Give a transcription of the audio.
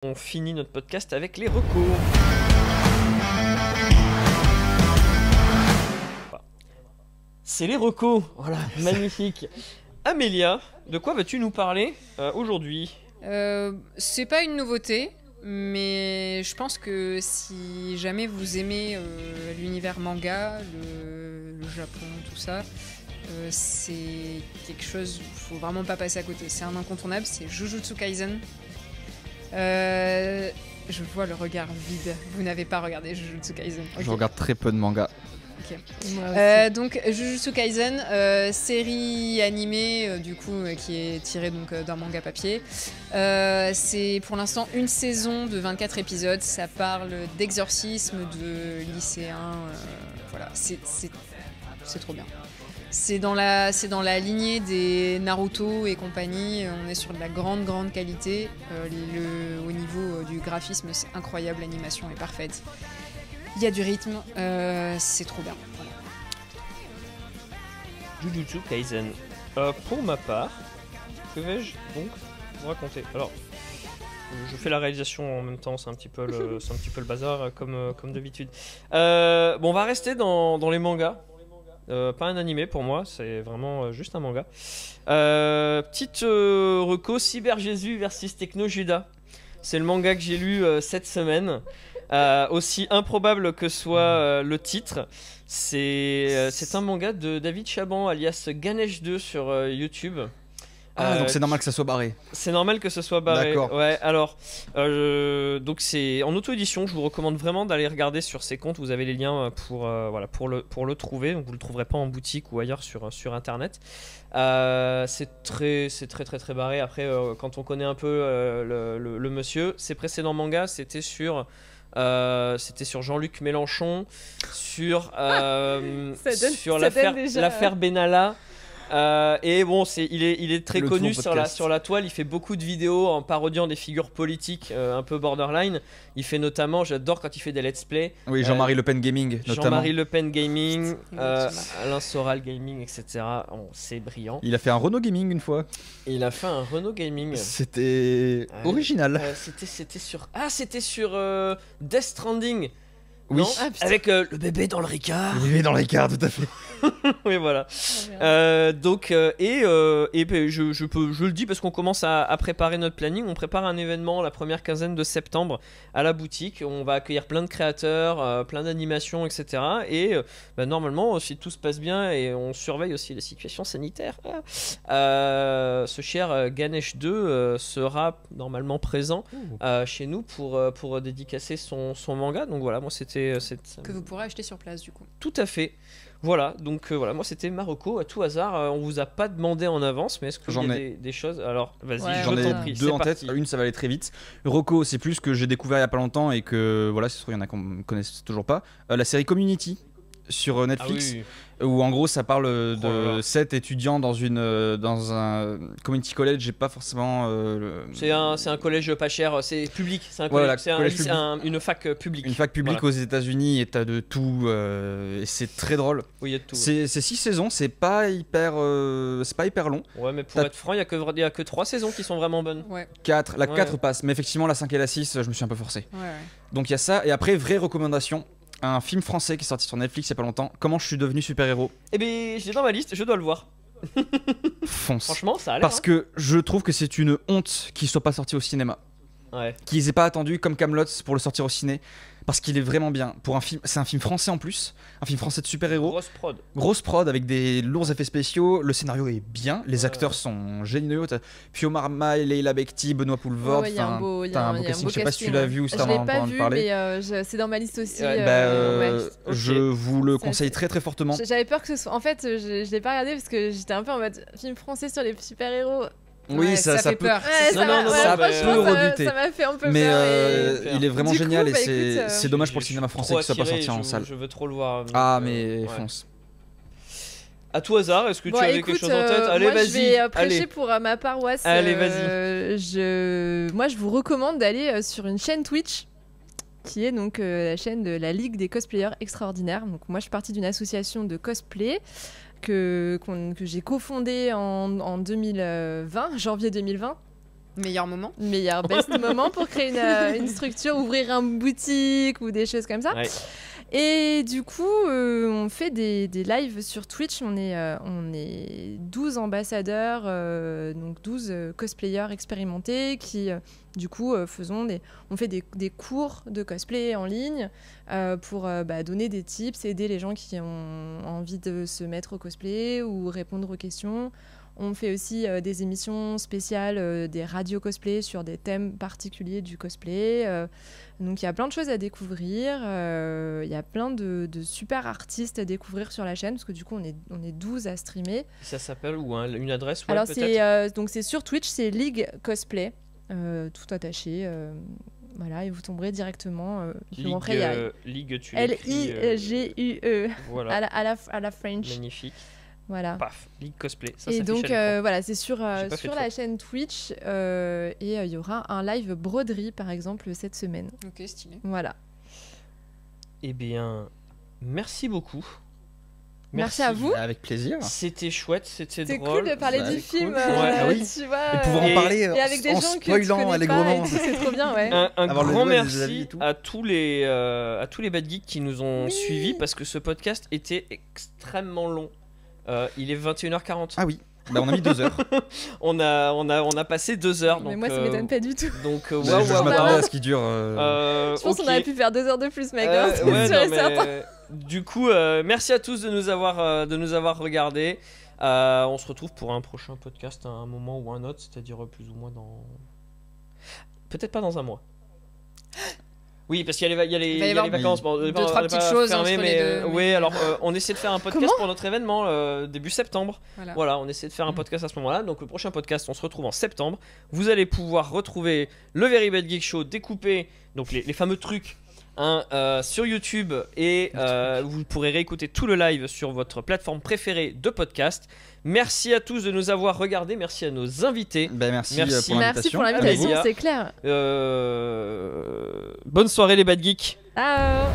On finit notre podcast avec les recos. C'est les recos, voilà, magnifique. Amélia, de quoi vas-tu nous parler aujourd'hui ? C'est pas une nouveauté, mais je pense que si jamais vous aimez l'univers manga, le Japon, tout ça, c'est quelque chose, faut vraiment pas passer à côté. C'est un incontournable, c'est Jujutsu Kaisen. Je vois le regard vide. Vous n'avez pas regardé Jujutsu Kaisen. Okay. Je regarde très peu de mangas. Okay. Donc Jujutsu Kaisen, série animée du coup qui est tirée donc d'un manga papier. C'est pour l'instant une saison de 24 épisodes. Ça parle d'exorcisme de lycéens. Voilà, c'est trop bien. C'est dans la lignée des Naruto et compagnie. On est sur de la grande qualité. Au niveau du graphisme, c'est incroyable. L'animation est parfaite. Il y a du rythme. C'est trop bien. Voilà. Jujutsu Kaisen. Pour ma part, que vais-je donc vous raconter ? Alors, je fais la réalisation en même temps. C'est un petit peu le bazar comme d'habitude. Bon, on va rester dans les mangas. Pas un animé pour moi, c'est vraiment juste un manga. Petite reco, Cyber Jésus versus Techno Judas. C'est le manga que j'ai lu cette semaine. Aussi improbable que soit le titre, c'est un manga de David Chaban alias Ganesh 2 sur YouTube. Donc c'est normal que ça soit barré. C'est normal que ce soit barré. D'accord. Ouais, alors, donc c'est en auto-édition. Je vous recommande vraiment d'aller regarder sur ses comptes. Vous avez les liens pour le trouver. Donc vous le trouverez pas en boutique ou ailleurs sur internet. C'est très barré. Après, quand on connaît un peu le monsieur, ses précédents mangas, c'était sur Jean-Luc Mélenchon, sur l'affaire Benalla. Et bon, il est très connu sur la toile. Il fait beaucoup de vidéos en parodiant des figures politiques un peu borderline. Il fait notamment, j'adore quand il fait des let's play. Oui, Jean-Marie Le Pen Gaming, notamment. Jean-Marie Le Pen Gaming, Alain Soral Gaming, etc. C'est brillant. Il a fait un Renault Gaming une fois. Il a fait un Renault Gaming. C'était original. C'était sur Death Stranding. Oui, avec le bébé dans le Ricard. Le bébé dans le Ricard, tout à fait. Oui, voilà. Donc, je le dis parce qu'on commence à préparer notre planning. On prépare un événement la première quinzaine de septembre à la boutique. On va accueillir plein de créateurs, plein d'animations, etc. Et normalement, si tout se passe bien et on surveille aussi la situation sanitaire, ce cher Ganesh 2 sera normalement présent chez nous pour dédicacer son manga. Donc voilà, moi c'était que vous pourrez acheter sur place du coup. Tout à fait. Voilà, donc voilà, moi c'était Marocco à tout hasard. On vous a pas demandé en avance, mais est-ce que j'en ai des choses ? Alors vas-y, j'en ai deux en tête. Une, ça va aller très vite. Rocco, c'est plus que j'ai découvert il y a pas longtemps et que voilà, c'est sûr il y en a qu'on ne connaisse toujours pas. La série Community sur Netflix. Où en gros ça parle de 7 étudiants dans un community college. J'ai pas forcément c'est un collège pas cher, c'est public, c'est une fac publique. Une fac publique aux États-Unis, et t'as de tout et c'est très drôle. Oui, il y a de tout. C'est 6 saisons, c'est pas hyper long. Ouais, mais pour être franc, il y a que 3 saisons qui sont vraiment bonnes. Ouais. 4, la 4 passe, mais effectivement la 5 et la 6, je me suis un peu forcé. Ouais. Donc il y a ça, et après vraie recommandation. Un film français qui est sorti sur Netflix il y a pas longtemps. Comment je suis devenu super-héros. Eh bien, j'ai dans ma liste, je dois le voir. Fonce. Franchement, ça a l'air. Parce que je trouve que c'est une honte qu'il soit pas sorti au cinéma. Ouais. Qu'ils aient pas attendu comme Kaamelott pour le sortir au ciné. Parce qu'il est vraiment bien. Pour un film, c'est un film français en plus. Un film français de super-héros. Grosse prod avec des lourds effets spéciaux. Le scénario est bien. Les acteurs sont géniaux. Puis Omar Maï, Leila Bekti, Benoît Poulvord. Il y a un beau casting. Je sais pas si tu l'as vu ou si t'en as entendu parler. Mais c'est dans ma liste aussi. Je vous le conseille très très fortement. J'avais peur que ce soit. En fait, je l'ai pas regardé parce que j'étais un peu en mode film français sur les super-héros. Oui, ça fait peut. peur. Ça peut rebuter. Ça m'a fait un peu peur. Mais il est vraiment génial et écoute, c'est dommage pour le cinéma français qu'il soit pas sorti en salle. Je veux trop le voir. Mais fonce. À tout hasard, est-ce que tu avais quelque chose en tête ? Allez, moi, vas-y. Je vais prêcher pour ma paroisse. Allez, vas-y. Moi, je vous recommande d'aller sur une chaîne Twitch qui est donc la chaîne de la Ligue des cosplayers extraordinaires. Donc moi, je suis partie d'une association de cosplay que j'ai cofondée en 2020, janvier 2020. Meilleur moment. Meilleur best moment pour créer une structure, ouvrir une boutique ou des choses comme ça. Ouais. Et du coup, on fait des lives sur Twitch. On est 12 ambassadeurs, donc 12 cosplayers expérimentés qui, du coup, on fait des cours de cosplay en ligne pour donner des tips, aider les gens qui ont envie de se mettre au cosplay ou répondre aux questions. On fait aussi des émissions spéciales, des radios cosplay sur des thèmes particuliers du cosplay. Donc il y a plein de choses à découvrir. Il y a plein de super artistes à découvrir sur la chaîne parce que du coup on est 12 à streamer. Ça s'appelle ou une adresse Alors peut-être c'est sur Twitch, c'est League Cosplay, tout attaché. Voilà, et vous tomberez directement. Ligue, tu L-I-G-U-E. Voilà. à la French. Magnifique. Voilà. Paf, League Cosplay. Ça, et donc voilà, c'est sur la chaîne Twitch et il y aura un live broderie par exemple cette semaine. Ok, stylé. Voilà. Eh bien, merci beaucoup. Merci à vous. Avec plaisir. C'était chouette, c'était drôle. C'est cool de parler du film, oui. tu vois. Et pouvoir en parler et avec des en gens que tu spoilant connais allègrement. pas, c'est trop bien, ouais. Un grand merci avis et tout. à tous les bad geeks qui nous ont suivis parce que ce podcast était extrêmement long. Il est 21h40. Ah oui. Bah on a mis 2 heures. on a passé 2 heures. Mais donc, moi ça m'étonne pas du tout. Donc je m'attendais à ce qui dure. Je pense qu'on aurait pu faire 2 heures de plus, mec. Du coup, merci à tous de nous avoir regardés. On se retrouve pour un prochain podcast à un moment ou un autre, c'est-à-dire plus ou moins dans. Peut-être pas dans un mois. Oui, parce qu'il y a les vacances. Bon, 2-3 petites choses fermées, entre mais, les deux. oui, alors on essaie de faire un podcast pour notre événement début septembre. Voilà, on essaie de faire un podcast à ce moment-là. Donc le prochain podcast, on se retrouve en septembre. Vous allez pouvoir retrouver le Very Bad Geek Show découpé, donc les fameux trucs. Sur YouTube et vous pourrez réécouter tout le live sur votre plateforme préférée de podcast. Merci à tous de nous avoir regardés, merci à nos invités. Merci pour l'invitation, c'est clair. Bonne soirée les Bad Geeks. Ciao.